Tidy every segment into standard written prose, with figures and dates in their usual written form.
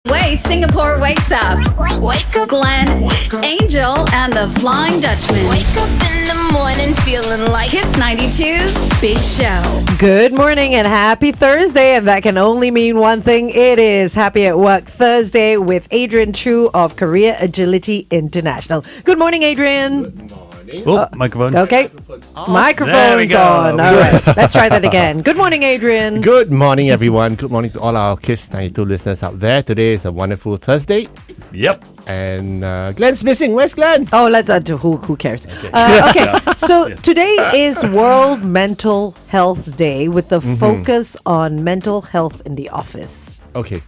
Way Singapore wakes up. Wake up, Glenn, Angel, and the Flying Dutchman. Wake up in the morning feeling like Kiss 92's Big Show. Good morning and happy Thursday, and that can only mean one thing. It is Happy at Work Thursday with Adrian Choo of Career Agility International. Good morning, Adrian. Good morning. Oh, microphone. Okay. There we Microphone's go. on. All right. Let's try that again. Good morning, Adrian. Good morning, everyone. Good morning to all our Kiss 92 listeners out there. Today is a wonderful Thursday. Yep. And Glenn's missing. Where's Glenn? Oh, let's who cares? Okay. So today is World Mental Health Day with the focus on mental health in the office. Okay.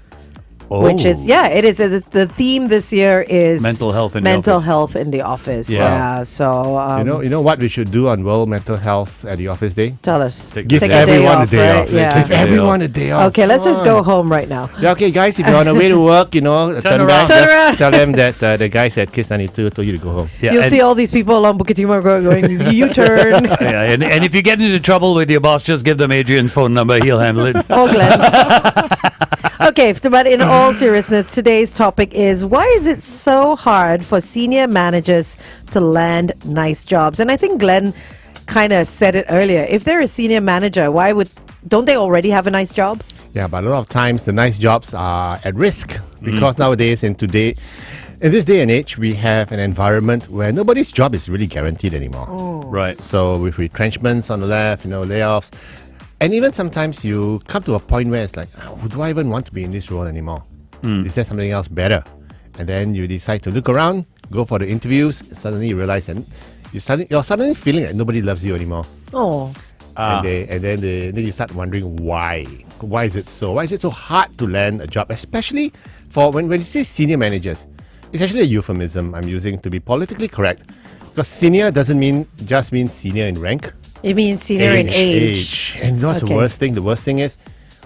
Which is, it is. The theme this year is Mental health in the office. Yeah. Yeah. So, You know what we should do on World Mental Health at the Office Day? tell us. Give Take everyone a a day day off, off. right? Yeah. Give everyone a day off. Okay, let's just Come go on. home right now. Yeah, okay, guys, if you're on the way to work, turn around. back. Turn Just around. tell them that the guys at Kiss 92 told you to go home. Yeah, You'll and, see all these people along Bukit Timur going U-turn. yeah, and if you get into trouble with your boss, just give them Adrian's phone number. He'll handle it. Oh, Glenn's. Okay, but in all seriousness, today's topic is why is it so hard for senior managers to land nice jobs? And I think Glenn kind of said it earlier. If they're a senior manager, don't they already have a nice job? Yeah, but a lot of times the nice jobs are at risk because nowadays in this day and age, we have an environment where nobody's job is really guaranteed anymore. Right. So with retrenchments on the left, layoffs, and even sometimes you come to a point where it's like, do I even want to be in this role anymore? Is there something else better? And then you decide to look around, go for the interviews, and suddenly you realize that you're suddenly feeling like nobody loves you anymore. Oh, And then you start wondering why. Why is it so? Why is it so hard to land a job? Especially for when you say senior managers. It's actually a euphemism I'm using to be politically correct. Because senior doesn't just mean senior in rank. it means senior in age. And you know what's Okay. the worst thing? The worst thing is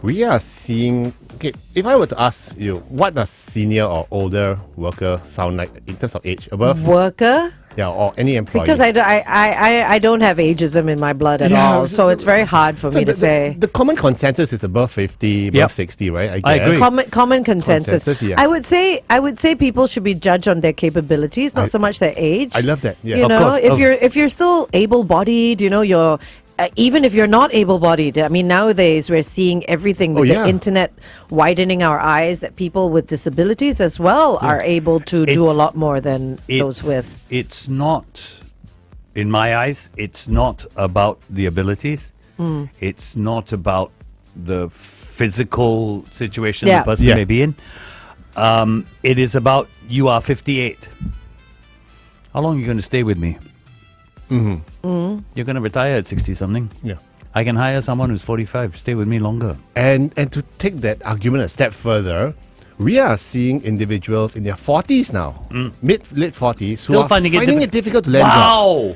we are seeing... Okay, if I were to ask you, what does senior or older worker sound like in terms of age? Above? Worker? Yeah, or any employee. Because I don't have ageism in my blood at all, so it's very hard for me to say. The common consensus is above 50, above Yep. 60, right? I guess. agree. Common consensus. Consensus, yeah. I would say people should be judged on their capabilities, not so much their age. I love that. Yeah. You Of know, course. if you're still able-bodied, you're even if you're not able-bodied. I mean, nowadays we're seeing everything with the internet widening our eyes that people with disabilities as well are able to do a It's- lot more than those with. It's not, in my eyes, it's not about the abilities. It's not about the physical situation Yeah. the person Yeah. may be in. It is about you are 58. How long are you going to stay with me? You're going to retire at 60 something. Yeah. I can hire someone who's 45. Stay with me longer. And to take that argument a step further, we are seeing individuals in their 40s now, late 40s, who Still are finding it difficult to land jobs. Wow.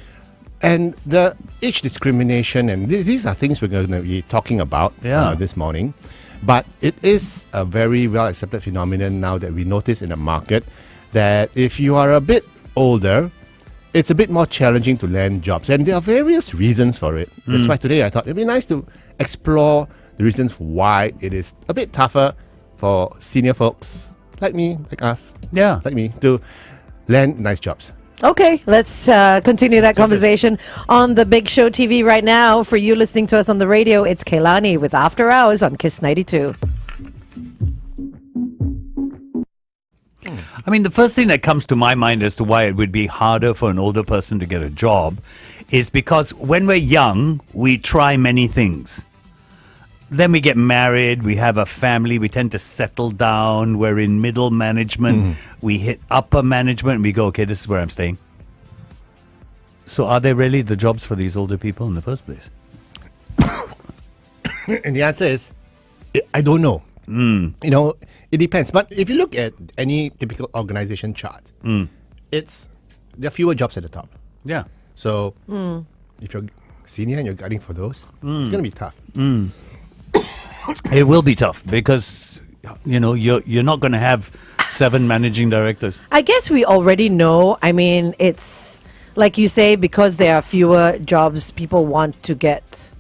And the age discrimination, and these are things we're going to be talking about this morning. But it is a very well accepted phenomenon now that we notice in the market that if you are a bit older, it's a bit more challenging to land jobs. And there are various reasons for it. That's why today I thought it'd be nice to explore the reasons why it is a bit tougher for senior folks like me, like us, Yeah. like me, to land nice jobs. Okay, let's continue that conversation on the Big Show TV right now. For you listening to us on the radio, it's Kaylani with After Hours on Kiss 92. I mean, the first thing that comes to my mind as to why it would be harder for an older person to get a job is because when we're young, we try many things. Then we get married, we have a family, we tend to settle down, we're in middle management, we hit upper management, and we go, okay, this is where I'm staying. So are they really the jobs for these older people in the first place? And the answer is, I don't know. It depends. But if you look at any typical organization chart, there are fewer jobs at the top. Yeah. So if you're senior and you're gunning for those, it's going to be tough. It will be tough because, you're not going to have 7 managing directors. I guess we already know. I mean, it's like you say, because there are fewer jobs, people want to get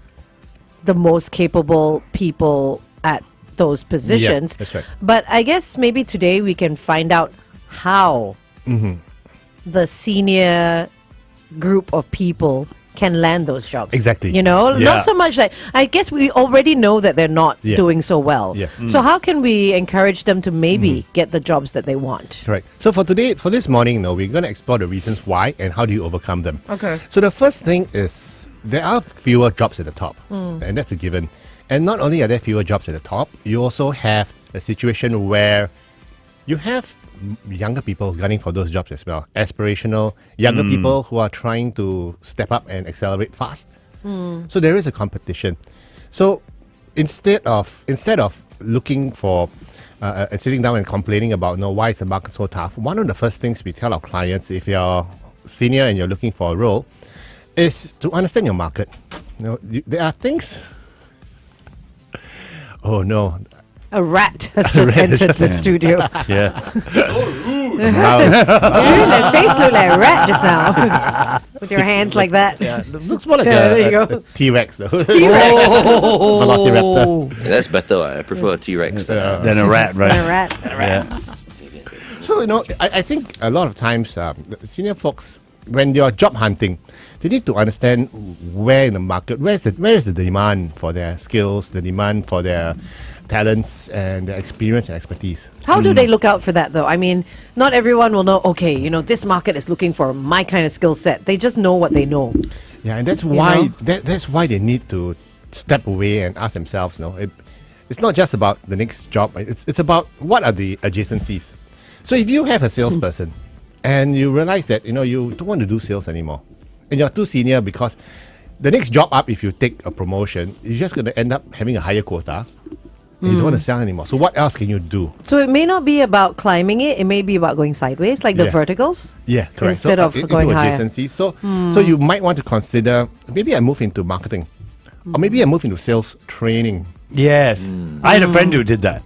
the most capable people at those positions. that's right. But I guess maybe today we can find out how the senior group of people can land those jobs. Exactly. You know, Yeah. not so much like, I guess we already know that they're not Yeah. doing so well. Yeah. So how can we encourage them to maybe get the jobs that they want? Correct. So for this morning, we're going to explore the reasons why and how do you overcome them. Okay. So the first thing is there are fewer jobs at the top, and that's a given. And not only are there fewer jobs at the top, you also have a situation where you have younger people gunning for those jobs as well. Aspirational younger people who are trying to step up and accelerate fast. So there is a competition. So instead of looking for and sitting down and complaining about why is the market so tough, one of the first things we tell our clients, if you're senior and you're looking for a role, is to understand your market. There are things. Oh no. A rat has just entered the studio. Yeah. Mouse. That face looked like a rat just now. With your hands like that. Yeah, looks more like Yeah, there you a go. T-Rex though. T-Rex. Velociraptor. Yeah, that's better. I prefer a T-Rex. Then a rat, right? A rat. Yeah. So, I think a lot of times the senior folks, when you're job hunting, they need to understand where in the market, where is the demand for their skills, the demand for their talents and their experience and expertise. How do they look out for that though? I mean, not everyone will know, okay, this market is looking for my kind of skill set. They just know what they know. Yeah, and that's why that's why they need to step away and ask themselves, it's not just about the next job, it's about what are the adjacencies. So if you have a salesperson and you realize that you don't want to do sales anymore, and you're too senior because the next job up, if you take a promotion, you're just going to end up having a higher quota. And you don't want to sell anymore. So what else can you do? So it may not be about climbing it. It may be about going sideways, like the Yeah. verticals. Yeah, correct. Instead of going into higher. adjacencies. So you might want to consider maybe I move into marketing, or maybe I move into sales training. Yes. I had a friend who did that.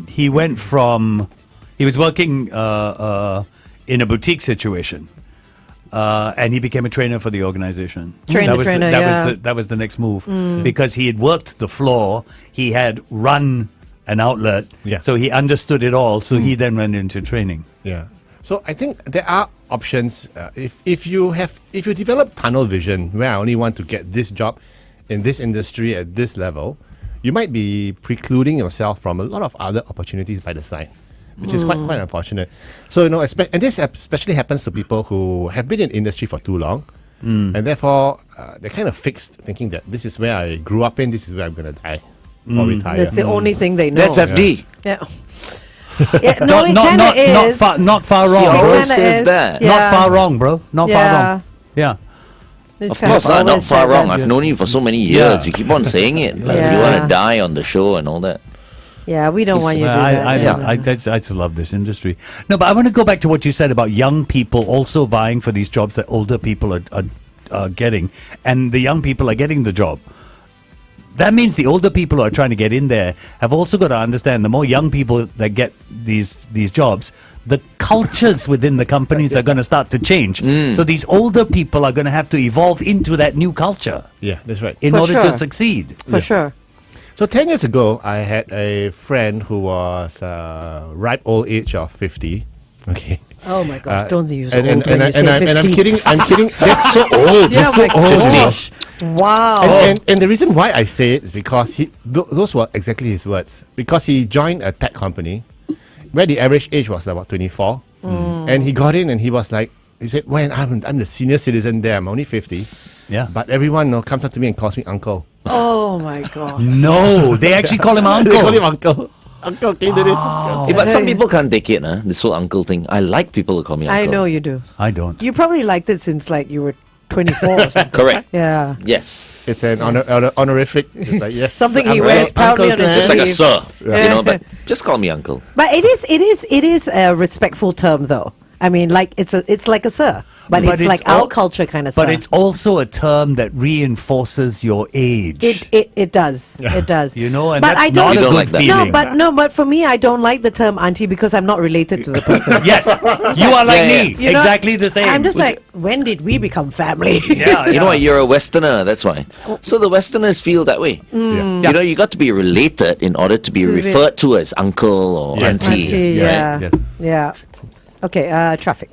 He was working in a boutique situation. And he became a trainer for the organization. Trainer, That was the next move because he had worked the floor. He had run an outlet, Yeah. so he understood it all. So he then went into training. Yeah. So I think there are options. If you develop tunnel vision, where I only want to get this job in this industry at this level, you might be precluding yourself from a lot of other opportunities by the side, which is quite unfortunate. So and this especially happens to people who have been in industry for too long, and therefore they're kind of fixed, thinking that this is where I grew up in, this is where I'm going to die or retire. That's the only thing they know. That's FD. Yeah. Yeah, no, it kind of is. Not far wrong, He bro. always kinda says is. that. Yeah. Not far wrong, bro. Not far wrong. Yeah. It's Of kind course, not always far said wrong. that. I've known you for so many years. You keep on saying it. Like you want Yeah. to die on the show and all that. Yeah, we don't want you to do that. I just love this industry. No, but I want to go back to what you said about young people also vying for these jobs that older people are getting, and the young people are getting the job. That means the older people who are trying to get in there have also got to understand the more young people that get these jobs, the cultures within the companies are going to start to change. So these older people are going to have to evolve into that new culture Yeah, that's right. in For order sure. to succeed. For sure. So 10 years ago, I had a friend who was ripe old age of 50. Okay. Oh my gosh, don't use and, old when you say 50. and I'm kidding. That's so old. Yeah, That's so oh my old. gosh. Wow. And the reason why I say it is because those were exactly his words. Because he joined a tech company where the average age was about 24. And he got in and he was like, he said, well, I'm the senior citizen there. I'm only 50. Yeah. But everyone comes up to me and calls me uncle. Oh my god. No, they actually call him They call him uncle. uncle. Uncle, can you do this? Yeah, but some people can't take it, this whole uncle thing. I like people to call me uncle. I know you do. I don't. You probably liked it since like you were 24 or something. Correct. Yeah. Yes. It's an honorific. It's like, yes. Something he Uncle- wears proudly on Uncle his Just like a sleeve. sir, but just call me uncle. But it is a respectful term though. I mean, like it's like a sir, but it's like our culture kind of sir. But it's also a term that reinforces your age. It does. It does. You know, and but that's I don't, not a You don't good like that. feeling. but for me, I don't like the term auntie because I'm not related to the person. Yes, you are like Yeah, me. You know, Exactly the same. I'm just like, when did we become family? yeah, You know what? You're a Westerner, that's why. So the Westerners feel that way. Mm. Yeah. You know, you got to be related in order to be referred to as uncle or Yes. auntie. Auntie, yeah. Yes. Yeah. Okay, traffic.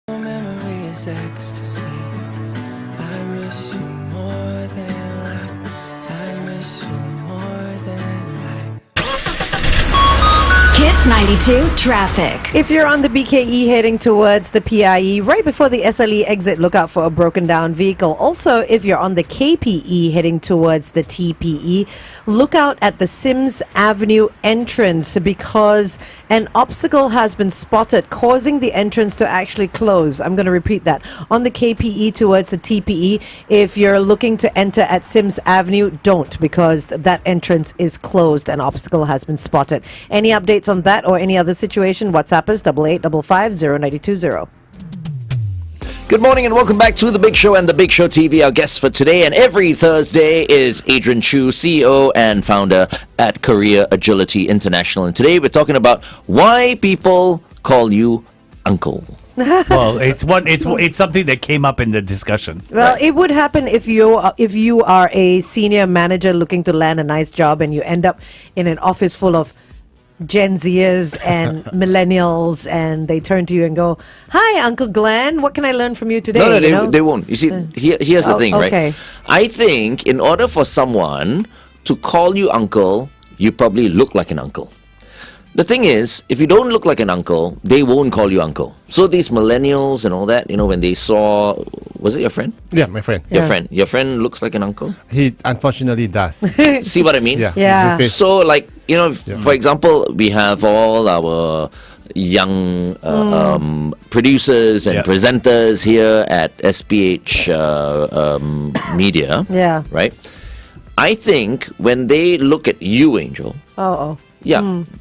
Memory is ecstasy. I miss you more than life. I miss you more than life. Kiss 92 traffic. If you're on the BKE heading towards the PIE, right before the SLE exit, look out for a broken down vehicle. Also, if you're on the KPE heading towards the TPE, look out at the Sims Avenue entrance because an obstacle has been spotted causing the entrance to actually close. I'm going to repeat that. On the KPE towards the TPE, if you're looking to enter at Sims Avenue, don't, because that entrance is closed. An obstacle has been spotted. Any updates on that or any other situation? WhatsApp us 8855 Good morning and welcome back to The Big Show and The Big Show TV. Our guest for today and every Thursday is Adrian Choo, CEO and founder at Career Agility International. And today we're talking about why people call you uncle. well, it's something that came up in the discussion. Well, it would happen if you are a senior manager looking to land a nice job and you end up in an office full of Gen Zers and millennials, and they turn to you and go, "Hi, Uncle Glenn. What can I learn from you today?" No, they won't. You see, here's the thing, okay. right? I think in order for someone to call you uncle, you probably look like an uncle. The thing is, if you don't look like an uncle, they won't call you uncle. So these millennials and all that, you know, when they saw, was it your friend? Yeah, my friend. Your friend looks like an uncle. He unfortunately does. See what I mean? Yeah. With his- So, like, you know, for example, we have all our young producers and Yeah. presenters here at SPH Media. Yeah. Right? I think when they look at you, Angel, Oh.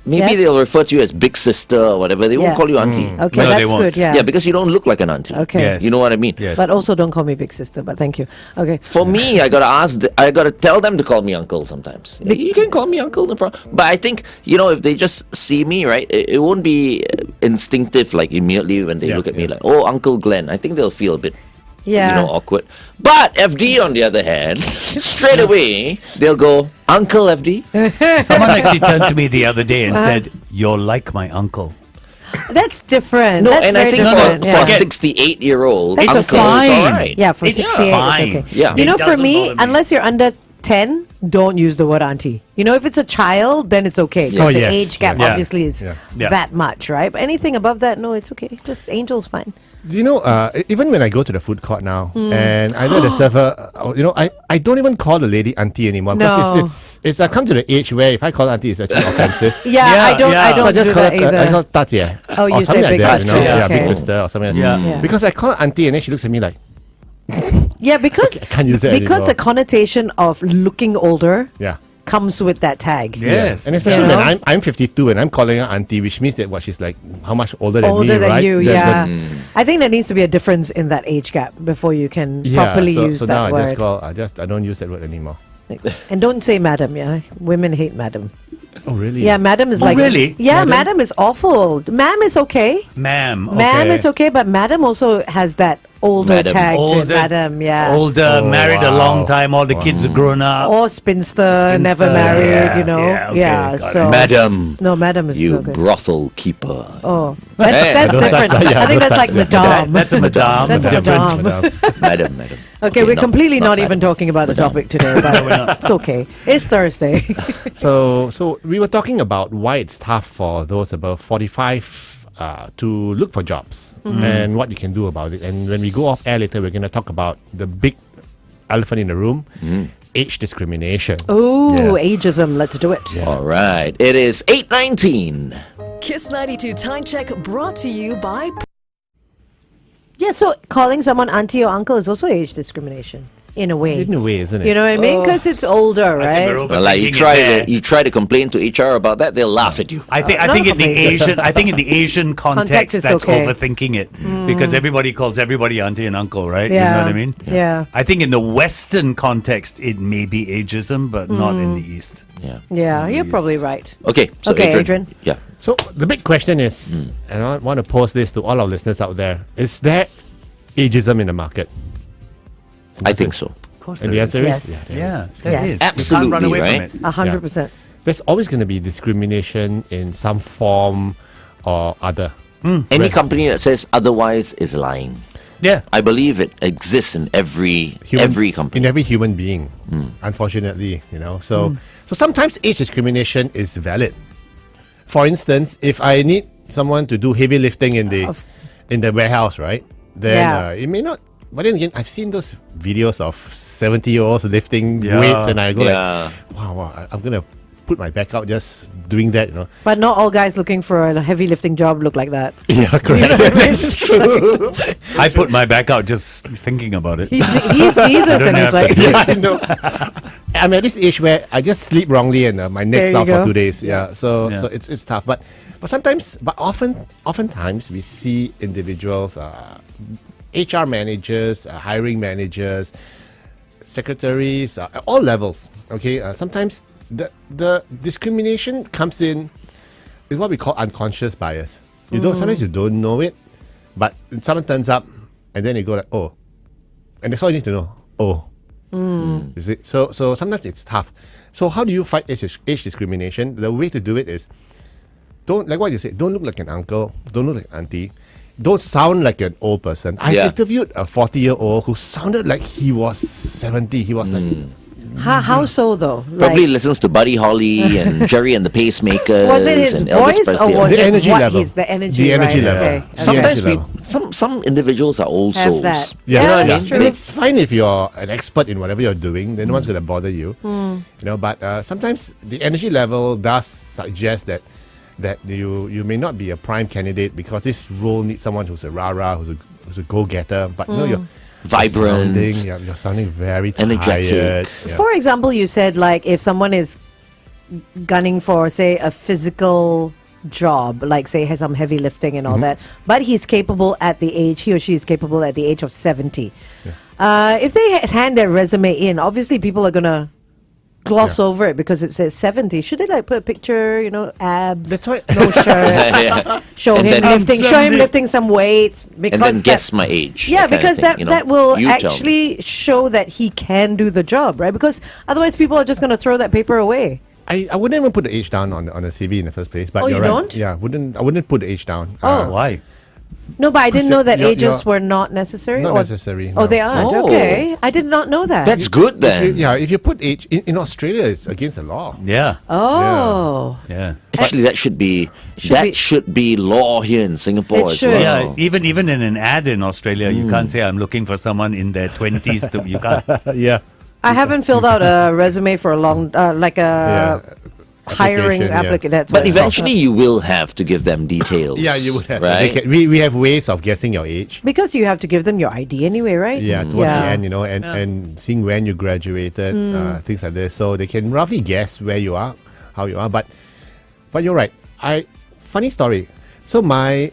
maybe Yes. they'll refer to you as big sister or whatever. They Yeah. won't call you auntie. Okay, No, they that's won't. good. Yeah. Yeah, because you don't look like an auntie. Okay. Yes. You know what I mean? Yes. But also, don't call me big sister. But thank you. Okay. For me, I gotta tell them to call me uncle sometimes. You can call me uncle, no problem. But I think, you know, if they just see me, right, it won't be instinctive like immediately when they Yeah, look at me yeah. like, oh, Uncle Glenn. I think they'll feel a bit, Yeah. you know, awkward. But FD, on the other hand, straight away they'll go, Uncle FD. Someone actually turned to me the other day and said, "You're like my uncle." That's different. No, That's and very I think different. for a yeah. 68-year-old, That's uncle fine. is all right. Yeah, for It's 68, fine. it's okay. Yeah. You It know, for doesn't me, bother me. unless you're under 10, don't use the word auntie. You know, if it's a child, then it's okay. Because Oh, the yes. age gap Yeah. obviously is Yeah. that much, right? But anything above that, no, it's okay. Just Angel's fine. Do you know, even when I go to the food court now and I know the server, you know, I don't even call the lady auntie anymore because No. it's I come to the age where if I call auntie, it's actually offensive. Yeah, Yeah, I don't yeah. So I do just call that her, I either. call 大姐 Oh, you or say something like big that, sister, you know? Yeah, okay. big sister or something like Yeah. that. Yeah. Because I call her auntie and then she looks at me like, Yeah, because I can't use that because anymore. the connotation of looking older yeah. comes with that tag. Yes. And especially You know? when I'm 52 and I'm calling her auntie, which means that what she's like how much older than Older me, than right? you, That- yeah. that's- I think there needs to be a difference in that age gap before you can Yeah, properly use so that now word. I don't use that word anymore. And don't say madam, yeah? Women hate madam. Oh really? Yeah, madam is Oh, like... really? Yeah, madam is awful. Ma'am is okay. Ma'am. Ma'am okay. is okay, but madam also has that older Madam. tag to it. Older, Madam, yeah. Older, Oh, married a long wow. time, all the kids are grown up. Or spinster, Spinster, never married, yeah, you know? yeah, okay, got so... it. Madam, No, madam is you no good. brothel keeper. Oh, Hey, that's those different. types- yeah, I think those that's like types, yeah. madame. That's a madame. That's a different. madame. Madam. Okay, we're not- completely not even madam. talking about the topic today, but it's okay. It's Thursday. So we were talking about why it's tough for those above 45 to look for jobs and what you can do about it. And when we go off air later, we're going to talk about the big elephant in the room, age discrimination. Ooh, ageism. Let's do it. All right. It is 8:19. Kiss 92 Time Check brought to you by... Yeah, so calling someone auntie or uncle is also age discrimination. in a way. In a way, isn't it? You know what I mean? Because it's older, I think right? we're Well, like overthinking it you try to complain to HR about that, they'll laugh at you. I think not in the complain. Asian Context context is that's okay. overthinking it because everybody calls everybody auntie and uncle, right? You know Yeah. what I mean? Yeah. I think in the Western context it may be ageism, but not in the East. Yeah. Yeah, you're Used. probably right. Okay. So Okay, Adrian. Adrian. Yeah. So the big question is, and I want to pose this to all our listeners out there: is there ageism in the market? I think so. Of course, And there the is. answer is Yeah, Yes. there Yes. is. Absolutely, You can't run away right? from it. 100%. There's always going to be discrimination in some form or other. Any company that says otherwise is lying. Yeah. I believe it exists in every company. In every human being, unfortunately, you know. So sometimes age discrimination is valid. For instance, if I need someone to do heavy lifting in the warehouse, right? Then Yeah. it may not. But then again, I've seen those videos of 70-year-olds lifting Yeah. weights, and I go Yeah. like, wow, I'm gonna put my back out just doing that, you know. But not all guys looking for a heavy lifting job look like that. Yeah, correct. That's true. I put my back out just thinking about it. He sneezes and he's have like, Yeah, I know. I'm at this age where I just sleep wrongly and my There neck's you out go. for 2 days. Yeah, so Yeah. it's tough. But oftentimes we see individuals, HR managers, hiring managers, secretaries, at all levels. Okay, sometimes the discrimination comes in what we call unconscious bias. You don't sometimes you don't know it, but someone turns up and then you go like, oh, and that's all you need to know. Oh. Is it so sometimes it's tough. So how do you fight age discrimination? The way to do it is don't, like what you said, don't look like an uncle, don't look like an auntie, don't sound like an old person. I Yeah. interviewed a 40-year-old who sounded like he was 70. He was like, how so though? Probably Like, listens to Buddy Holly and Jerry and the Pacemakers. was it his and Elvis voice or Presley. was The it energy what level. he's the energy? The energy right? level. Okay. Yeah. Sometimes energy level. some individuals are old Have souls. that. Yeah, Yeah, what I that's mean? true. And it's fine if you're an expert in whatever you're doing. Then no one's going to bother you. You know, but sometimes the energy level does suggest that you may not be a prime candidate because this role needs someone who's a rah-rah, who's a go-getter. But no, you're Vibrant. you're sounding very Energetic. tired. Yeah. For example, you said like if someone is gunning for, say, a physical job, like say has some heavy lifting and all that, but he or she is capable at the age of 70. If they hand their resume in, obviously people are gonna gloss over it because it says 70. Should they like put a picture, abs, That's why. no shirt, Yeah. show And him then- lifting some weights because And then that- guess my age. yeah, that kind of because thing, that will You tell me. actually show that he can do the job, right? Because otherwise people are just going to throw that paper away. I wouldn't even put the age down on the CV in the first place. But Oh, you're you right. don't? Yeah, I wouldn't put the age down. Why? No, but I didn't know that you're- ages you're- were not necessary. Not or- necessary, Oh, no. they aren't. Oh. Okay, I did not know that. That's good then. if you put age in Australia, it's against the law. Yeah. oh, Yeah. Actually, that should be Should should be law here in Singapore It as should. well. Yeah, even in an ad in Australia, you can't say I'm looking for someone in their 20s. You can't. Yeah. I haven't filled out a resume for a long, like a hiring Application, yeah. applicant. That's But what it's called. eventually, you will have to give them details. Yeah, you would have. right. We have ways of guessing your age. because you have to give them your ID anyway, right? Yeah, towards the end, and seeing when you graduated, things like this, so they can roughly guess where you are, how you are. But you're right. Funny story. So I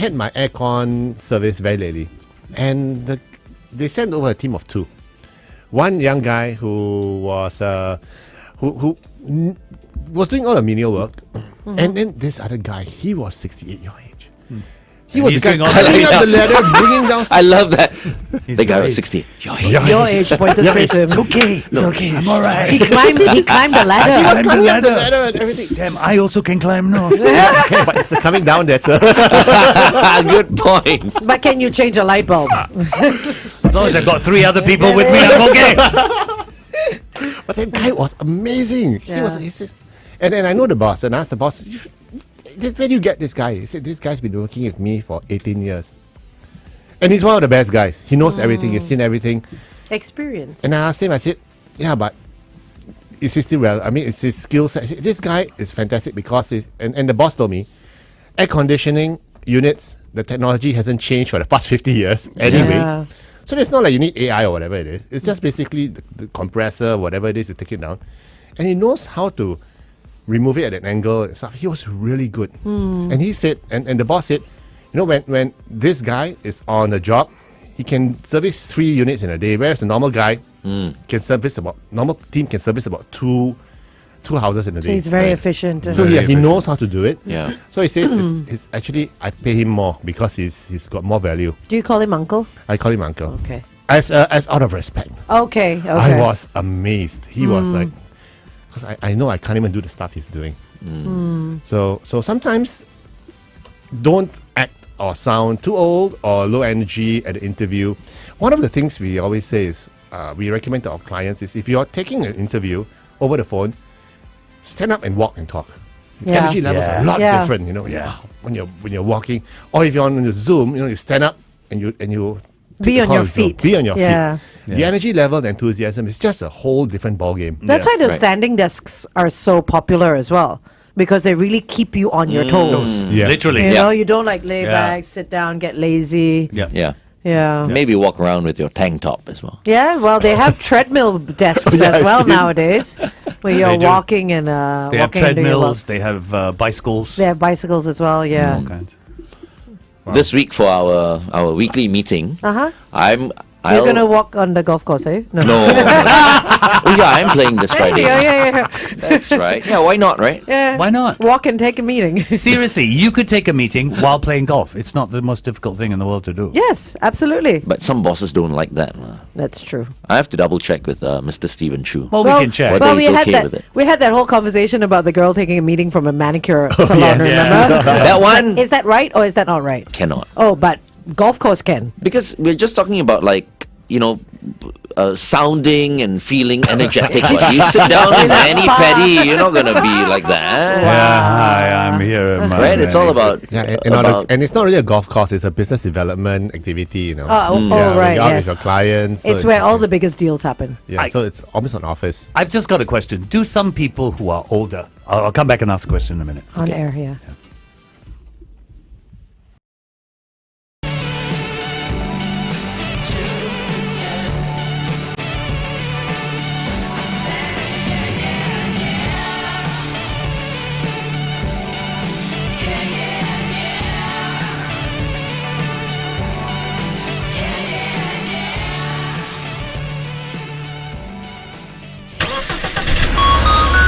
had my aircon service very lately, and they sent over a team of two. One young guy who was who was doing all the menial work, and then this other guy, he was 68 your age. He was He's the guy doing all climbing the- up the ladder, bringing down. I love that. He's The guy was right. 60. Your age. Your age pointed straight to him. Okay, look, I'm all right. He climbed the ladder. He was climbing up the ladder. ladder and everything. Damn, I also can climb now. Okay, but it's the coming down that's Good point. But can you change a light bulb? As long as I've got 3 other people with me, I'm okay. But that guy was amazing. He's just, and then I know the boss, and I asked the boss, where do you get this guy? He said, this guy's been working with me for 18 years. And he's one of the best guys. He knows everything, he's seen everything. Experience. And I asked him, I said, yeah, but is he still relevant? I mean, it's his skill set. This guy is fantastic because, and the boss told me, air conditioning units, the technology hasn't changed for the past 50 years anyway. Yeah. So it's not like you need AI or whatever it is. It's just basically the compressor, whatever it is, to take it down. And he knows how to remove it at an angle and stuff. He was really good. And he said, and the boss said, when this guy is on a job, he can service 3 units in a day, whereas the normal guy normal team can service about two houses in a day. He's very efficient. So he knows how to do it. Yeah. So he says it's actually, I pay him more because he's got more value. Do you call him uncle? I call him uncle. Okay. As out of respect. Okay. I was amazed. He was like, because I know I can't even do the stuff he's doing. So sometimes don't act or sound too old or low energy at the interview. One of the things we always say is, we recommend to our clients is if you're taking an interview over the phone, stand up and walk and talk. Yeah. Energy levels are a lot different, when you're walking, or if you're on the Zoom, you stand up and you Be take on the your call, feet. Be on your Yeah. feet. The energy level, the enthusiasm is just a whole different ballgame. That's why those Right. standing desks are so popular as well, because they really keep you on your toes. Yeah. Literally. You Yeah. know, you don't like lay Yeah. back, sit down, get lazy. Yeah. Yeah. Yeah. Maybe walk around with your tank top as well. Yeah, well, they have treadmill desks Yeah, as I've well seen. nowadays, where you're They do. walking and They have walking and doing your treadmills. work. They have bicycles. They have bicycles as well. Yeah. All kinds. This week for our weekly meeting, You're gonna walk on the golf course, eh? No. No. Oh yeah, I'm playing this Friday. yeah. That's right. Yeah, why not, right? Yeah. Why not? Walk and take a meeting. Seriously, you could take a meeting while playing golf. It's not the most difficult thing in the world to do. Yes, absolutely. But some bosses don't like that. That's true. I have to double check with Mr. Stephen Choo. Well, we can check. What Well, day we is had okay that. with it? We had that whole conversation about the girl taking a meeting from a manicure salon. yes. Remember? That one Is that right or is that not right? cannot. Oh, but golf course can. Because we're just talking about sounding and feeling energetic. But you sit down in mani pedi, you're not gonna be like that. Yeah, hi, I'm here. Right? It's all about And it's not really a golf course, it's a business development activity, Right. You're out Yes. with your clients. so It's where all the biggest deals happen. so it's almost an office. I've just got a question. Do some people who are older, I'll come back and ask a question in a minute. On air, yeah.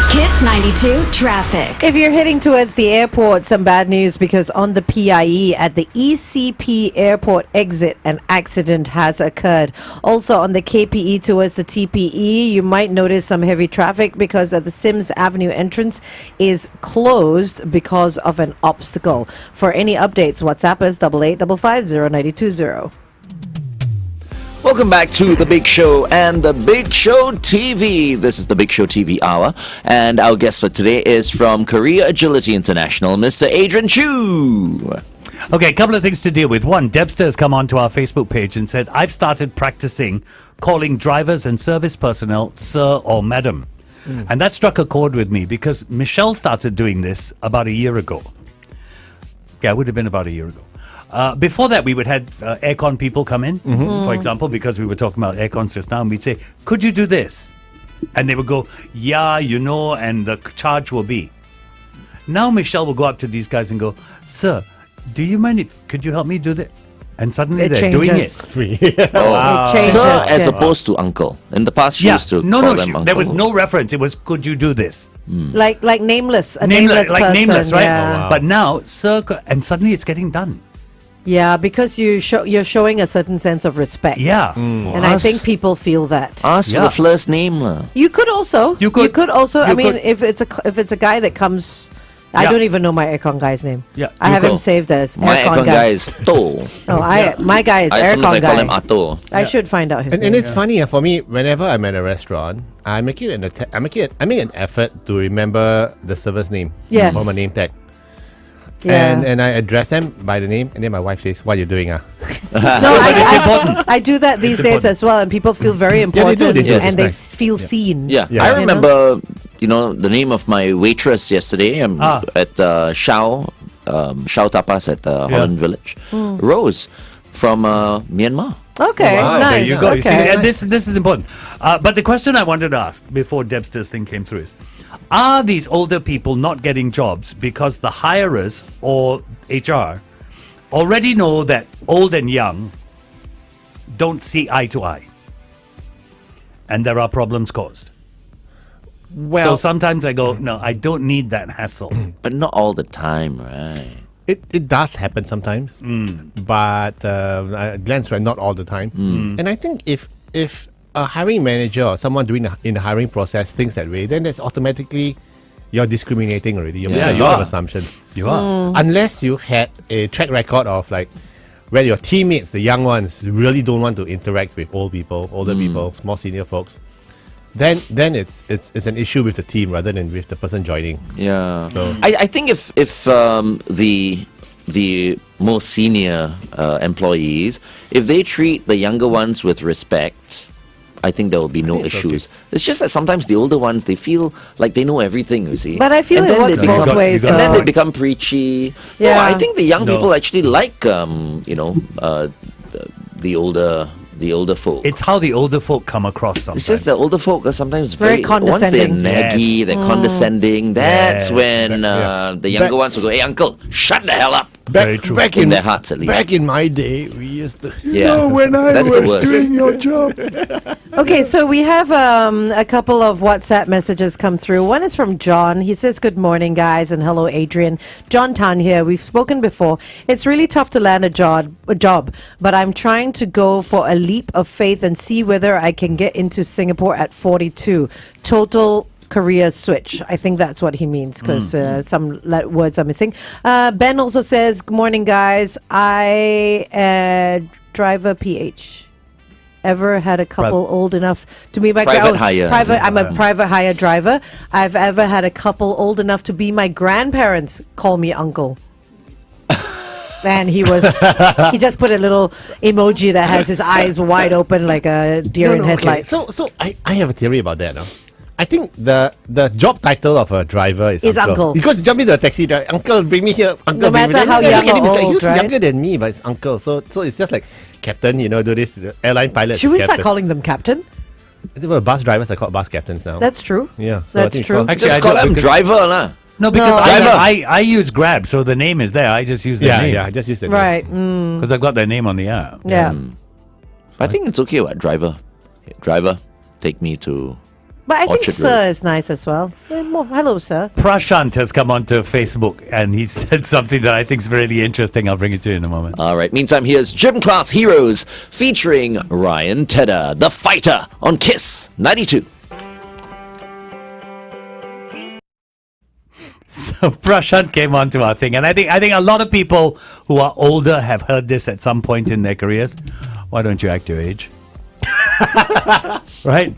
Kiss 92 traffic. If you're heading towards the airport, some bad news because on the PIE at the ECP airport exit, an accident has occurred. Also on the KPE towards the TPE, you might notice some heavy traffic because at the Sims Avenue entrance is closed because of an obstacle. For any updates, WhatsApp us 885550 Welcome back to The Big Show and The Big Show TV. This is The Big Show TV Hour, and our guest for today is from Korea Agility International, Mr. Adrian Choo. Okay, a couple of things to deal with. One, Debster has come onto our Facebook page and said, I've started practicing calling drivers and service personnel sir or madam. And that struck a chord with me because Michelle started doing this about a year ago. Yeah, it would have been about a year ago. Before that, we would have aircon people come in, for example, because we were talking about aircons just now, and we'd say, could you do this? And they would go, yeah, and the charge will be. Now Michelle will go up to these guys and go, sir, do you mind could you help me do that? And suddenly they're doing it. Oh, It changes, sir as yeah. opposed to uncle. In the past, she Yeah, used to no, call no, them uncle. there was no reference. It was, could you do this? Like nameless, a nameless like person. nameless, right? Yeah. But now, sir, and suddenly it's getting done. Yeah, because you're showing a certain sense of respect. Yeah. And I think people feel that. Ask for Yeah. the first name. lah. You could also. You could. also. I You mean, could. if it's a guy that comes, I Yeah. don't even know my aircon guy's name. Yeah, I you have him could. saved as My aircon aircon guy is To. No, my guy is As soon as aircon I call him guy. Ato. I should find out his And name. it's funny for me, whenever I'm at a restaurant, I make an effort to remember the server's name. Yes. Or my name tag. Yeah. And I address them by the name, and then my wife says, "What are you doing, ah?" No, it's important. I do that these days important. as well, and people feel very they important, do, Yes. and they It's nice. feel seen. Yeah. Yeah. I You know? remember, the name of my waitress yesterday Ah. at Shao Tapas at Holland Village. Hmm. Rose from Myanmar. Okay, Wow, nice. There you go. You see, Okay. and this is important. But the question I wanted to ask before Debster's thing came through is: are these older people not getting jobs because the hirers or HR already know that old and young don't see eye to eye, and there are problems caused? Well, So sometimes I go, no, I don't need that hassle. But not all the time, right? it does happen sometimes, but Glenn's right, not all the time. And I think if a hiring manager or someone doing in the hiring process thinks that way, then that's automatically you're discriminating already. You're making a you lot of are. assumptions. You are. Unless you had a track record of like where your teammates, the young ones, really don't want to interact with older people, more senior folks. Then it's an issue with the team rather than with the person joining. Yeah. So- I think if the more senior employees, if they treat the younger ones with respect, I think there will be no it's issues. okay. It's just that sometimes the older ones, they feel like they know everything, you see. But I feel And it then works they both become- ways, And then though. they become preachy. Yeah. No, I think the young No. people actually like the older folk. It's how the older folk come across sometimes. It's just the older folk are sometimes Very once they're condescending. naggy, Yes. they're condescending. That's Yes. when Yeah. the younger Back- ones will go, "Hey, uncle, shut the hell up!" Very true. Back In their hearts, at least. Back in my day, we used to. Yeah, that's the worst. your job. Okay, so we have a couple of WhatsApp messages come through. One is from John. He says, "Good morning, guys, and hello, Adrian. John Tan here. We've spoken before. It's really tough to land a job, but I'm trying to go for a leap of faith and see whether I can get into Singapore at 42. Total career switch." I think that's what he means because some words are missing. Ben also says, "Good morning, guys. I driver PH. Ever had a couple old enough to be my Private hire. I'm a private hire driver. I've ever had a couple old enough to be my grandparents call me uncle." And he just put a little emoji that has his eyes wide open like a deer in headlights. So I have a theory about that. No? I think the job title of a driver is uncle. Because you jump into a taxi driver, uncle, bring me here. Uncle, No bring me matter there. how You young look at him, or he's like, old, he's right? younger than me, but it's uncle. So it's just like captain, do this airline pilot. Should we start captain. calling them captain? Well, bus drivers are called bus captains now. That's true. yeah. So I That's think it's true. called- Actually, Just I call don't, them because- driver, lah. No, because No. I use Grab, so the name is there. I just use their name. yeah. Just use the name. Right. Because I've got their name on the app. Yeah. I think it's okay. What driver? Hey, driver, take me to. But I think Orchard sir Road. is nice as well. Hello, sir. Prashant has come onto Facebook and he said something that I think is really interesting. I'll bring it to you in a moment. All right. Meantime, here's Gym Class Heroes featuring Ryan Tedder, the fighter, on Kiss 92. So Prashant came onto our thing, and I think a lot of people who are older have heard this at some point in their careers. Why don't you act your age? Right?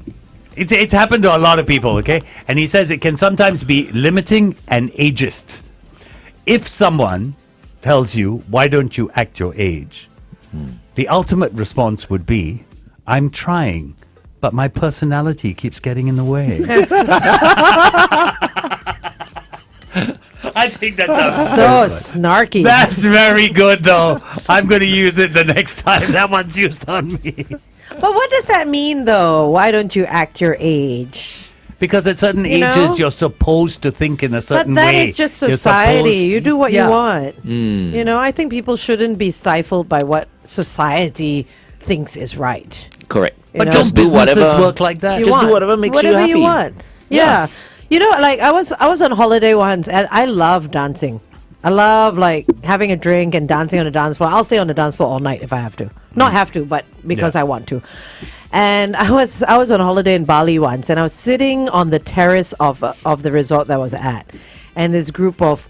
It's happened to a lot of people, okay? And he says it can sometimes be limiting and ageist. If someone tells you, why don't you act your age? The ultimate response would be, I'm trying, but my personality keeps getting in the way. I think that's So snarky. that's very good, though. I'm going to use it the next time that one's used on me. But what does that mean, though? Why don't you act your age? Because at certain You know? ages, you're supposed to think in a But certain that way. is just You're society. supposed- You do what Yeah. you want. I think people shouldn't be stifled by what society thinks is right. Correct. But know? don't Just do businesses whatever. work like that? You Just do want. whatever makes you Whatever happy. want. Yeah. Like I was on holiday once and I love dancing. I love like having a drink and dancing on the dance floor. I'll stay on the dance floor all night if I have to. Not have to, but because Yeah. I want to. And I was on holiday in Bali once, and I was sitting on the terrace of the resort that I was at, and this group of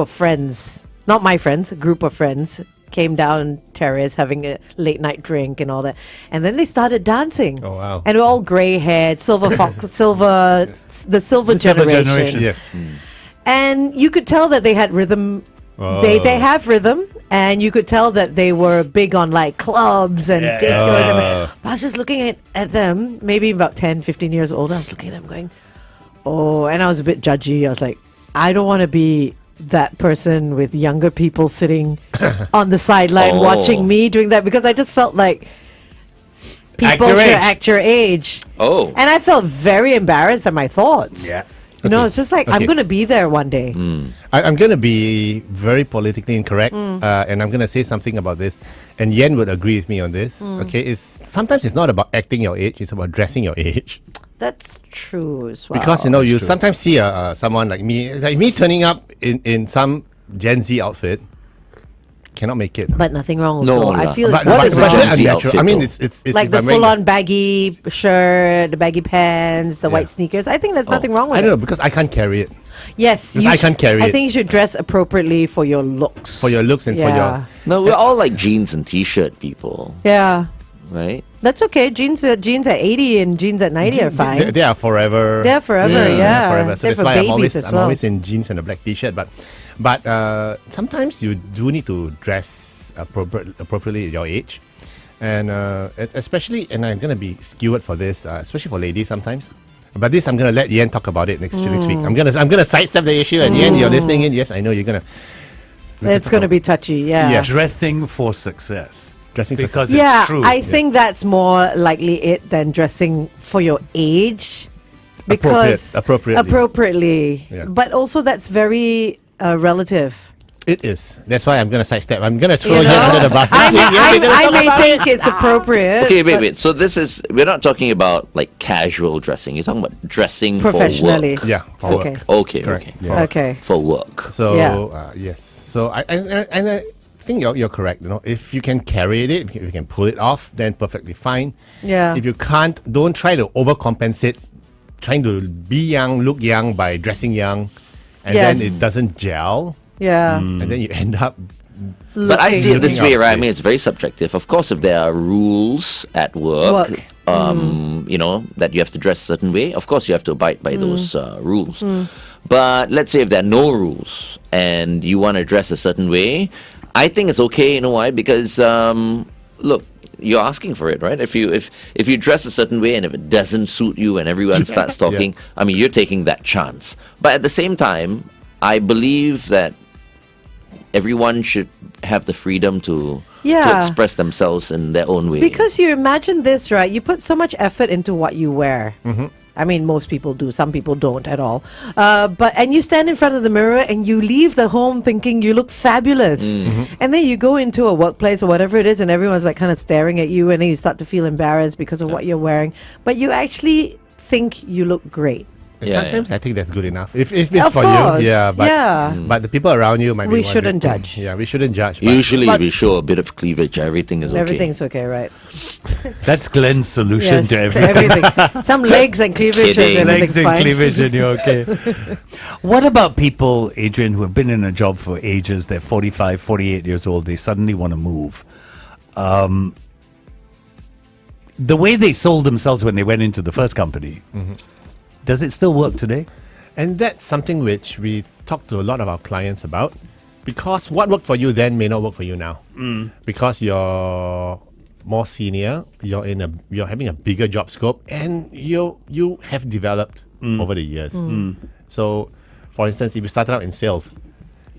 friends, not my friends, a group of friends came down terrace having a late night drink and all that, and then they started dancing. Oh, wow. And we're all grey haired, silver fox, the silver generation. Yes. And you could tell that they had rhythm. They have rhythm, and you could tell that they were big on like clubs and Yeah. discos. I was just looking at them, maybe about 10, 15 years old. I was looking at them going, oh, and I was a bit judgy. I was like, I don't want to be that person with younger people sitting on the sideline Oh. watching me doing that, because I just felt like people Act your should age. act your age. Oh. And I felt very embarrassed at my thoughts. Yeah. You know, Okay. it's just like, I'm Okay. going to be there one day. I'm going to be very politically incorrect, and I'm going to say something about this. And Yen would agree with me on this. Okay, sometimes it's not about acting your age; it's about dressing your age. That's true as well. Because you sometimes see someone like me turning up in some Gen Z outfit, cannot make it. But nothing wrong No, also. I lah. feel But it's what nothing is a wrong. Gen Z unnatural. outfit, I mean, though? it's Like if the I'm wearing full-on baggy shirt, the baggy pants, the Yeah. white sneakers. I think there's nothing wrong with I don't know it. because I can't carry it Yes, Because I can't carry I it. think you should dress appropriately for your looks. for your looks and for your. No, we're all like jeans and t-shirt people, Yeah, right? that's okay. Jeans at 80 and jeans at 90 are fine. They are forever. They're forever, yeah. Forever. So They're that's for why babies as I'm well. always in jeans and a black t-shirt. But sometimes you do need to dress appropriately at your age, and especially, and I'm gonna be skewered for this, especially for ladies sometimes. But this, I'm gonna let Yen talk about it next week. I'm gonna sidestep the issue, and Yen, you're listening in. Yes, I know you're gonna. It's going to be touchy, yeah. Yes. Dressing for success. Dressing for because Yeah, it's true. I think that's more likely it than dressing for your age. Because Appropriately. Yeah. But also that's very relative. It is. That's why I'm gonna sidestep. I'm gonna throw You Yen know? under the bus. I, next week. Yen, we're gonna I talk may about think it. it's appropriate. Okay, but wait. So we're not talking about like casual dressing. You're talking about dressing Professionally. for work. Yeah. For Okay. work. Okay, Correct. okay. Yeah. Okay. For work. So Yeah. yes. So I think you're correct. You know, if you can carry it, if you can pull it off, then perfectly fine. Yeah. If you can't, don't try to overcompensate, trying to be young, look young by dressing young, and Yes. then it doesn't gel, Yeah. and then you end up. But I see it this Looking way, out right? I place. mean, it's very subjective. Of course, if there are rules at work, Work. you know, that you have to dress a certain way, of course you have to abide by those rules. But let's say if there are no rules and you want to dress a certain way, I think it's okay. You know why? Because look, you're asking for it, right? If you dress a certain way and if it doesn't suit you and everyone starts talking, I mean, you're taking that chance. But at the same time, I believe that everyone should have the freedom to Yeah. express themselves in their own way. Because you imagine this, right? You put so much effort into what you wear. Mm-hmm. I mean, most people do. Some people don't at all. And you stand in front of the mirror and you leave the home thinking you look fabulous. And then you go into a workplace or whatever it is, and everyone's like kind of staring at you, and then you start to feel embarrassed because of what you're wearing. But you actually think you look great. And Yeah, sometimes yeah. I think that's good enough. If it's Of for course, you, yeah. But, yeah. but the people around you might be We wondering, shouldn't judge. Yeah, we shouldn't judge. But, Usually, but we show a bit of cleavage. Everything is okay. Everything's okay, right? That's Glenn's solution Yes, to to everything. everything. Some legs and cleavage and Kidding. everything's Legs and fine. cleavage and you're okay. What about people, Adrian, who have been in a job for ages, they're 45, 48 years old, they suddenly want to move? The way they sold themselves when they went into the first company, does it still work today? And that's something which we talk to a lot of our clients about, because what worked for you then may not work for you now. Because you're more senior, you're having a bigger job scope, and you have developed over the years. So, for instance, if you started out in sales,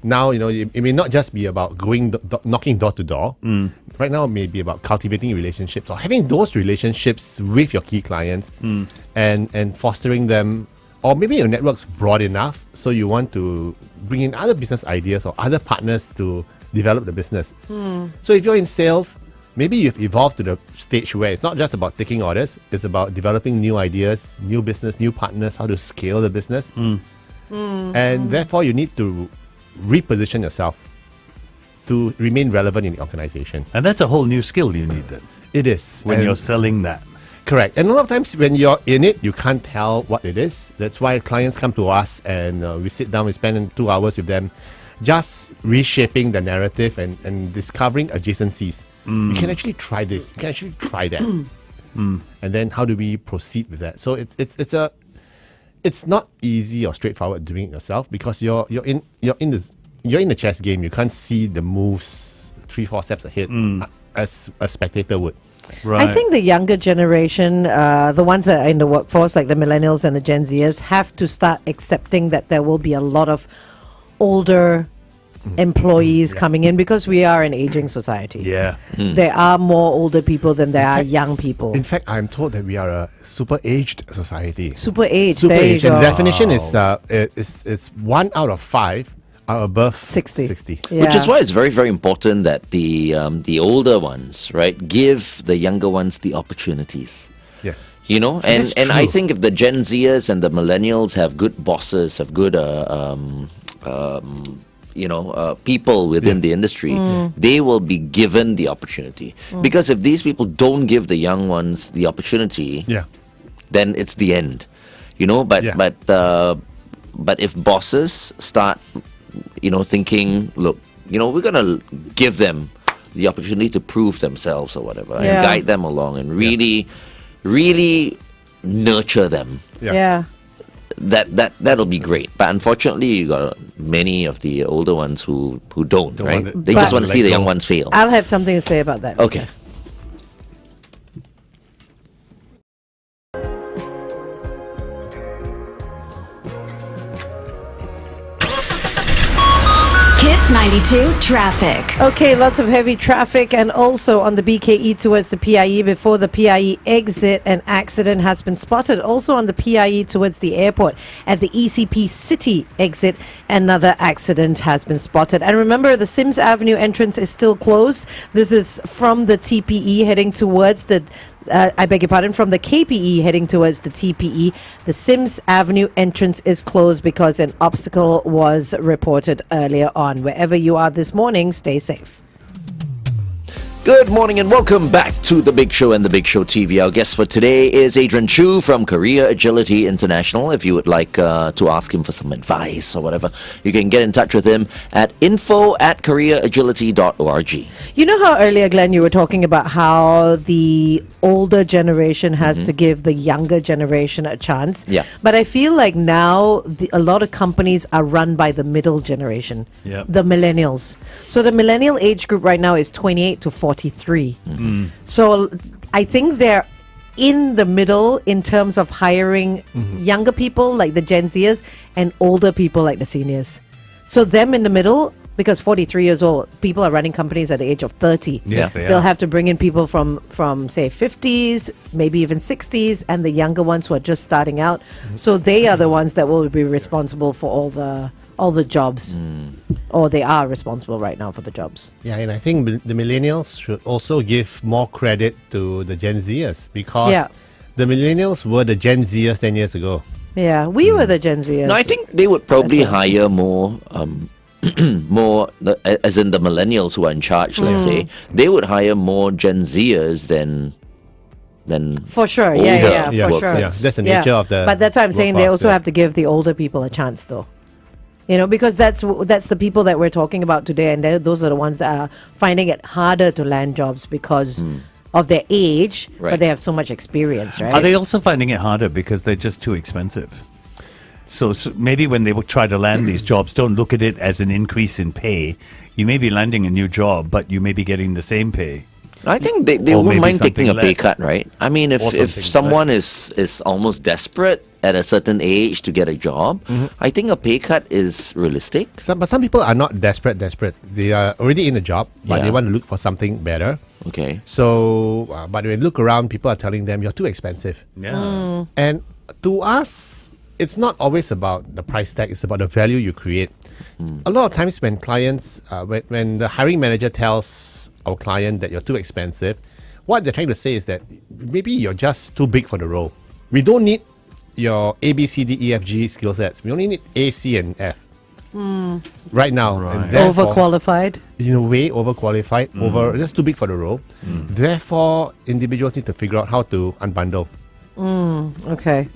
now it may not just be about going knocking door to door. Right now, it may be about cultivating relationships or having those relationships with your key clients, and fostering them. Or maybe your network's broad enough, so you want to bring in other business ideas or other partners to develop the business. So if you're in sales, maybe you've evolved to the stage where it's not just about taking orders, it's about developing new ideas, new business, new partners, how to scale the business. And therefore, you need to reposition yourself to remain relevant in the organization. And that's a whole new skill you need then, It is. when And- you're selling that. Correct. And a lot of times when you're in it, you can't tell what it is. That's why clients come to us and we sit down, we spend 2 hours with them just reshaping the narrative and discovering adjacencies. You can actually try this. You can actually try that. And then how do we proceed with that? So it's not easy or straightforward doing it yourself, because you're in the chess game. You can't see the moves 3-4 steps ahead as a spectator would. Right. I think the younger generation, the ones that are in the workforce, like the millennials and the Gen Zers, have to start accepting that there will be a lot of older employees coming in because we are an aging society. Yeah. There are more older people than there are young people. In fact, I'm told that we are a super aged society. Super aged. Super there you aged. And the go. definition is 1 out of 5 are above 60. 60. Yeah. Which is why it's very, very important that the older ones, right, give the younger ones the opportunities. Yes. You know, That's and I true. think if the Gen Zers and the millennials have good bosses, have good people within the industry, they will be given the opportunity. Because if these people don't give the young ones the opportunity, Yeah. then it's the end. You know, but Yeah. but if bosses start, thinking, look, we're gonna give them the opportunity to prove themselves or whatever, and Yeah. guide them along, and really nurture them. Yeah. That'll be great. But unfortunately, you got many of the older ones who don't, Don't right? want it. They just But- want to see the Let young go. ones fail. I'll have something to say about that. Okay. Kiss 92 traffic. Okay, lots of heavy traffic and also on the BKE towards the PIE before the PIE exit. An accident has been spotted. Also on the PIE towards the airport at the ECP City exit, another accident has been spotted. And remember, the Sims Avenue entrance is still closed. This is from the TPE heading towards the I beg your pardon, from the KPE heading towards the TPE. The Sims Avenue entrance is closed because an obstacle was reported earlier on. Wherever you are this morning, stay safe. Good morning and welcome back to The Big Show and The Big Show TV. Our guest for today is Adrian Choo from Career Agility International. If you would like to ask him for some advice or whatever, you can get in touch with him at info@careeragility.org. You know how earlier, Glenn, you were talking about how the older generation has to give the younger generation a chance. Yeah. But I feel like now a lot of companies are run by the middle generation, Yep. the millennials. So the millennial age group right now is 28 to 43. So I think they're in the middle in terms of hiring younger people like the Gen Zers and older people like the seniors. So them in the middle, because 43 years old, people are running companies at the age of 30. Yes, they They'll are. have to bring in people from say 50s, maybe even 60s, and the younger ones who are just starting out. So they are the ones that will be responsible for all the jobs, or they are responsible right now for the jobs. Yeah, and I think the millennials should also give more credit to the Gen Zers because Yeah. the millennials were the Gen Zers 10 years ago. Yeah, we were the Gen Zers. No, I think they would probably hire more, as in the millennials who are in charge, let's say, they would hire more Gen Zers than for sure. older Yeah, for workers. sure. Yeah, that's the nature of the But that's why I'm saying they workforce, also yeah. have to give the older people a chance, though. Because that's the people that we're talking about today, and those are the ones that are finding it harder to land jobs because of their age, Right. but they have so much experience, right? Are they also finding it harder because they're just too expensive? So maybe when they would try to land these jobs, don't look at it as an increase in pay. You may be landing a new job, but you may be getting the same pay. I think they Or wouldn't maybe mind taking a something pay less. cut, right? I mean, if Or something someone is almost desperate at a certain age to get a job, I think a pay cut is realistic. But some people are not desperate. They are already in a job, but Yeah. they want to look for something better. Okay. So, but when you look around, people are telling them you're too expensive. Yeah. And to us, it's not always about the price tag, it's about the value you create. A lot of times when clients, when the hiring manager tells our client that you're too expensive, what they're trying to say is that maybe you're just too big for the role. We don't need your A, B, C, D, E, F, G skill sets. We only need A, C, and F. Right now. Right. And therefore, Overqualified. in a way, overqualified, just too big for the role. Therefore, individuals need to figure out how to unbundle. Okay.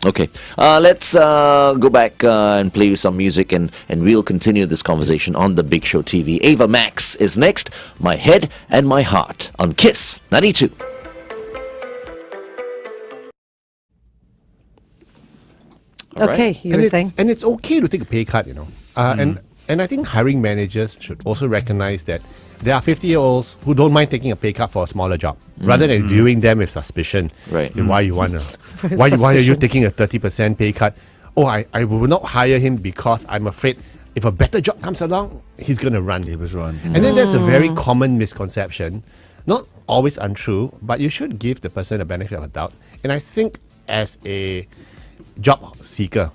Okay. Let's go back and play you some music, and we'll continue this conversation on The Big Show TV. Ava Max is next. My Head and My Heart on Kiss 92. All Okay, right. you were saying? And it's okay to take a pay cut, And I think hiring managers should also recognize that there are 50-year-olds who don't mind taking a pay cut for a smaller job, rather than viewing them with suspicion. Right. Then why you wanna? Why are you taking a 30% pay cut? Oh, I will not hire him because I'm afraid if a better job comes along, he's going to run. He was run. And then that's a very common misconception. Not always untrue, but you should give the person a benefit of a doubt. And I think as a job seeker,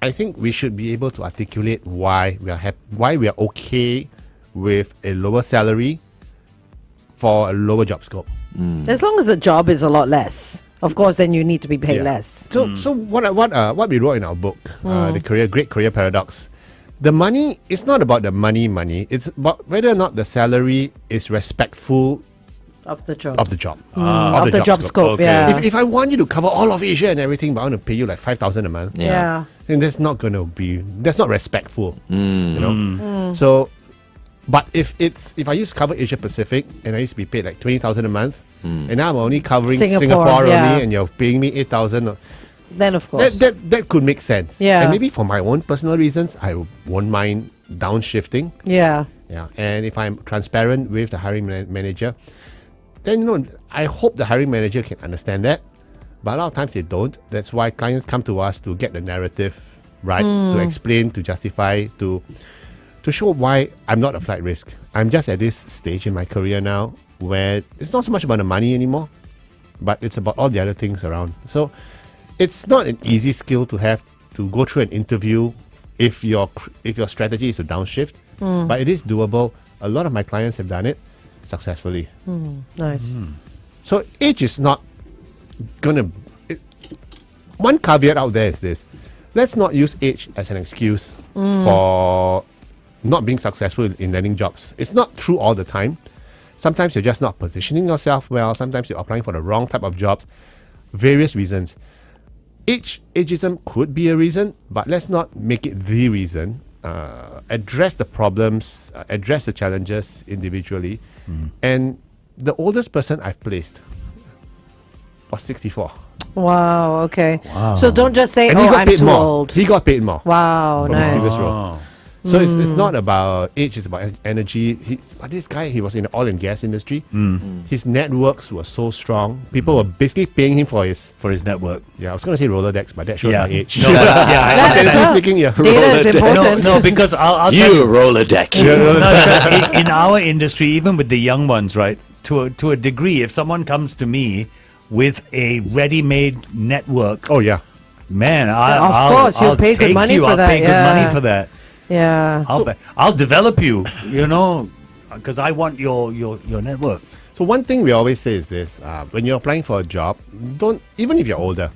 I think we should be able to articulate why why we are okay with a lower salary for a lower job scope. As long as the job is a lot less, of course, then you need to be paid less. So what we wrote in our book, the Great Career Paradox, the money is not about the money. It's about whether or not the salary is respectful Of the job. of the job. Of the job scope, Okay. yeah. If I want you to cover all of Asia and everything, but I want to pay you like 5,000 a month, yeah. then that's not respectful. You know. So, but if I used to cover Asia Pacific and I used to be paid like 20,000 a month, and now I'm only covering Singapore yeah. only, and you're paying me 8,000. Then, of course. That could make sense. Yeah. And maybe for my own personal reasons, I won't mind downshifting. yeah. Yeah. And if I'm transparent with the hiring manager, then I hope the hiring manager can understand that. But a lot of times they don't. That's why clients come to us to get the narrative right, to explain, to justify, to show why I'm not a flight risk. I'm just at this stage in my career now where it's not so much about the money anymore, but it's about all the other things around. So it's not an easy skill to have to go through an interview if your strategy is to downshift, but it is doable. A lot of my clients have done it successfully. Nice. So age is not gonna. One caveat out there is this: let's not use age as an excuse for not being successful in landing jobs. It's not true all the time. Sometimes you're just not positioning yourself well. Sometimes you're applying for the wrong type of jobs. Various reasons. Ageism could be a reason, but let's not make it the reason. Address the problems, address the challenges individually. And the oldest person I've placed was 64. Wow, okay. So don't just say, And he got I'm paid too more. old. He got paid more. Wow, from his nice. previous role. So it's not about age, it's about energy. This guy, he was in the oil and gas industry. His networks were so strong. People were basically paying him for his network. Yeah, I was going to say Rolodex, but that shows my age. No, That's speaking here. Data is important. no, because I'll tell You you. Rolodex. No, in our industry, even with the young ones, right? To a degree, if someone comes to me with a ready-made network, Oh yeah. man, Of course, you'll pay good take money you, for I'll that, pay good yeah. money for that. Yeah. I'll develop you, because I want your network. So one thing we always say is this: when you're applying for a job, even if you're older,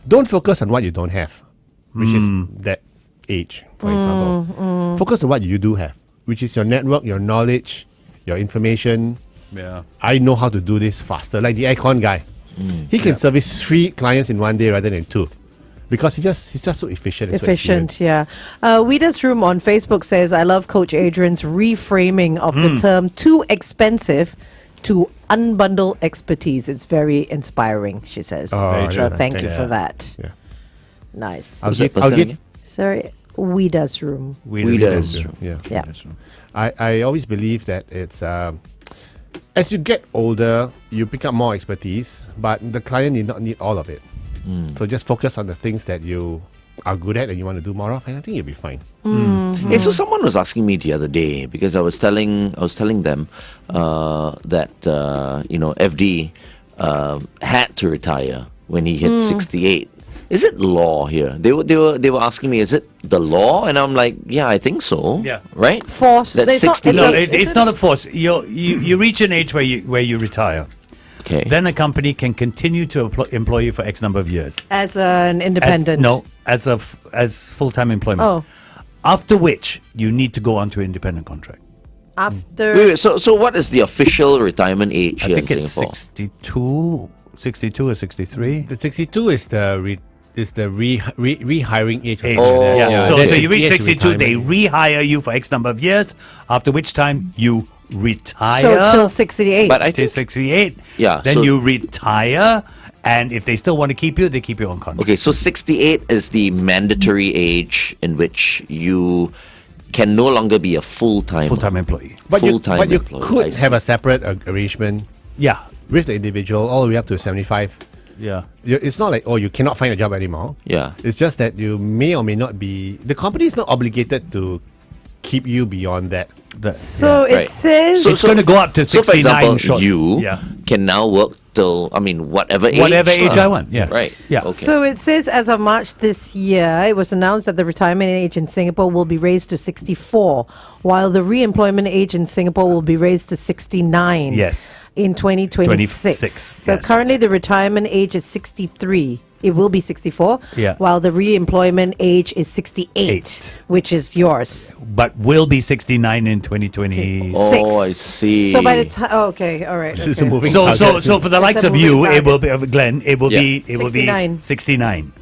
don't focus on what you don't have, which is that age, for example. Focus on what you do have, which is your network, your knowledge, your information. Yeah. I know how to do this faster, like the aircon guy. He can service 3 clients in one day rather than 2. Because he's just so efficient. And so Efficient, experienced. yeah. Weeder's Room on Facebook says, I love Coach Adrian's reframing of the term too expensive to unbundle expertise. It's very inspiring, she says. Oh, Very so true. thank you Yeah. for that. Yeah. Nice. I'll Who's that give. person again? Sorry, Weeder's Room. Weeder's Room. Yeah. Yeah. I always believe that it's as you get older, you pick up more expertise, but the client need not need all of it. So just focus on the things that you are good at and you want to do more of, and I think you'll be fine. Hey, so someone was asking me the other day because I was telling them that FD had to retire when he hit 68. Is it law here? They were asking me, is it the law? And I'm like, yeah, I think so. Yeah. Right? Force. That's It's not- 60. No, It's it's not a force. You reach an age where you retire. Okay. Then a company can continue to employ you for X number of years. As an independent. As full-time employment. Oh, After which you need to go on to independent contract. after. Wait, so what is the official retirement age I here think in it's Singapore? 62 or 63. The 62 is the rehiring age. Oh. Yeah. So then you reach 68 is 62, they retirement. rehire you for X number of years, after which time you retire. So till 68. But I till think 68. Yeah, Then so- you retire, and if they still want to keep you, they keep you on contract. Okay, so 68 is the mandatory age in which you can no longer be a full-time employee. But you full-time employee, I could see. have a separate arrangement Yeah. with the individual all the way up to 75. Yeah. It's not like, you cannot find a job anymore. Yeah. It's just that you may or may not be. The company is not obligated to keep you beyond that. So Right. it says It's going to go up to So, for 69 example, short. you Yeah. can now work till, whatever age. Whatever age lah. I want, yeah. Right. Yeah. Okay. So it says as of March this year, it was announced that the retirement age in Singapore will be raised to 64, while the re-employment age in Singapore will be raised to 69. Yes. In 2026. 26, So yes. currently the retirement age is 63. It will be 64, Yeah. while the re-employment age is 68, which is yours. But will be 69 in 2026. Oh, I see. So by the time, okay, all right. This is okay. a moving So target. for the It's likes a of you, moving it will be Glenn. It will Yeah. be 69. 69.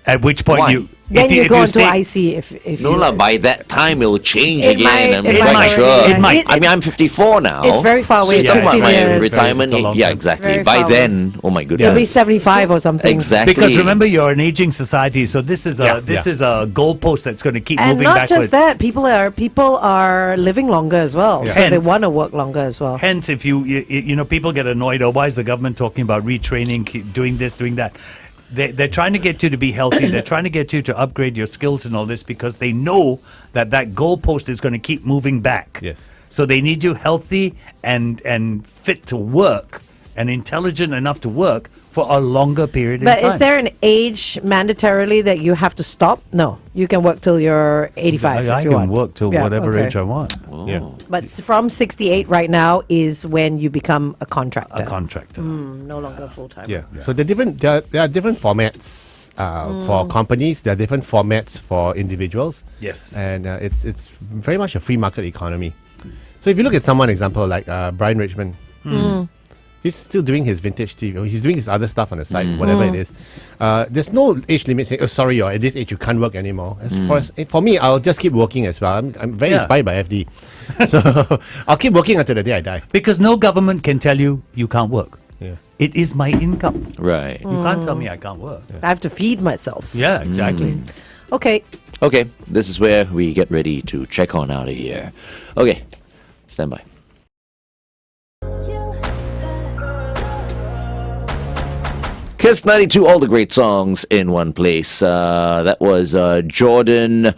At which point Why? you Then you if go into stay- IC if No you lah, by that time it will change It again. might- I'm it quite might sure. already, yeah. It might. I'm 54 now. It's very far away, So you're talking about 15 my years. retirement It's a long age. Yeah, time. exactly. Very By far away. then, oh my you'll goodness. be 75 or something. Exactly. Because remember, you're an aging society, so this is a is a goalpost that's going to keep And moving not backwards. just that, people are living longer as well, so they Hence- want to work longer as well. Hence, if you know, people get annoyed. Oh, why is the government talking about retraining, doing this, doing that? They're trying to get you to be healthy. They're trying to get you to upgrade your skills and all this because they know that goalpost is going to keep moving back. Yes. So they need you healthy and fit to work and intelligent enough to work for a longer period But of time. is there an age mandatorily that you have to stop? No, you can work till you're 85 I if you can want. work till Yeah, whatever okay. age I want. Yeah. But from 68 right now is when you become a contractor. A contractor. No longer full time. Yeah. So there are different formats for companies. There are different formats for individuals. Yes. And it's very much a free market economy. So if you look at someone, example like Brian Richmond, he's still doing his vintage TV. He's doing his other stuff on the side, whatever it is. There's no age limit saying, "Oh, sorry, or at this age you can't work anymore." For me, I'll just keep working as well. I'm very inspired by FD, so I'll keep working until the day I die. Because no government can tell you can't work. Yeah. It is my income. Right. You can't tell me I can't work. I have to feed myself. Yeah, exactly. Okay. Okay, this is where we get ready to check on out of here. Okay, stand by. Kiss 92, all the great songs in one place. That was Jordan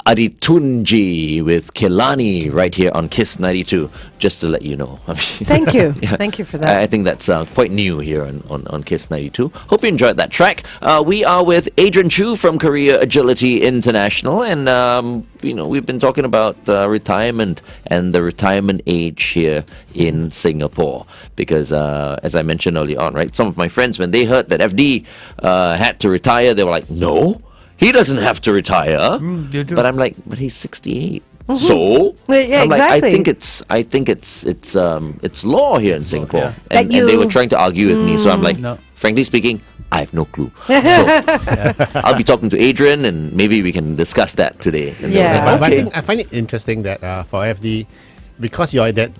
Aditunji with Kelani right here on Kiss 92, just to let you know. Thank you. Thank you for that. I think that's quite new here on Kiss 92. Hope you enjoyed that track. We are with Adrian Choo from Korea Agility International, and we've been talking about retirement and the retirement age here in Singapore. Because as I mentioned earlier on, right, some of my friends, when they heard that FD had to retire, they were like, "No, he doesn't have to retire." you do. But I'm like, but he's 68. So Yeah, I'm like, exactly. I think it's law here in Singapore, yeah. and That they were you- trying to argue with me. So I'm like, No. frankly speaking, I have no clue. So I'll be talking to Adrian, and maybe we can discuss that today. And they'll be Yeah. like, But okay. I find it interesting that for FD, because you're at that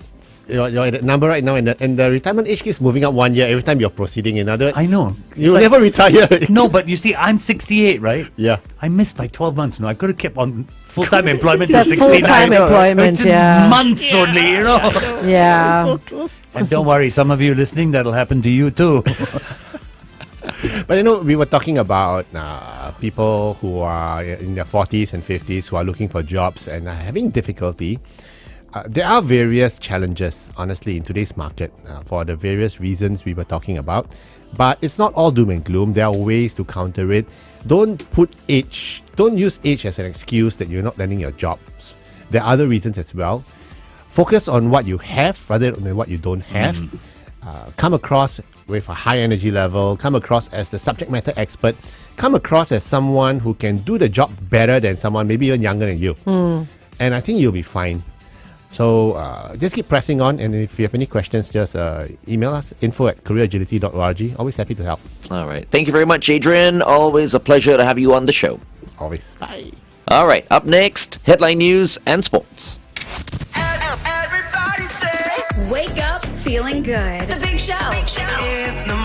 number right now, and the retirement age keeps moving up 1 year every time you're proceeding. In other words, I know. You'll It's like- never retire. No, but you see, I'm 68, right? Yeah. I missed by 12 months. No, I could have kept on full-time employment to That 69. full-time employment, It's yeah. months only, you know. Yeah. And don't worry, some of you listening, that'll happen to you too. But we were talking about people who are in their 40s and 50s who are looking for jobs and are having difficulty. There are various challenges, honestly, in today's market for the various reasons we were talking about. But it's not all doom and gloom. There are ways to counter it. Don't use age as an excuse that you're not landing your jobs. There are other reasons as well. Focus on what you have rather than what you don't have. Come across with a high energy level, come across as the subject matter expert, come across as someone who can do the job better than someone maybe even younger than you. And I think you'll be fine. So just keep pressing on, and if you have any questions, just email us, info@careeragility.org. Always happy to help. All right. Thank you very much, Adrian. Always a pleasure to have you on the show. Always. Bye. All right. Up next, headline news and sports. Wake up feeling good. The Big Show. In the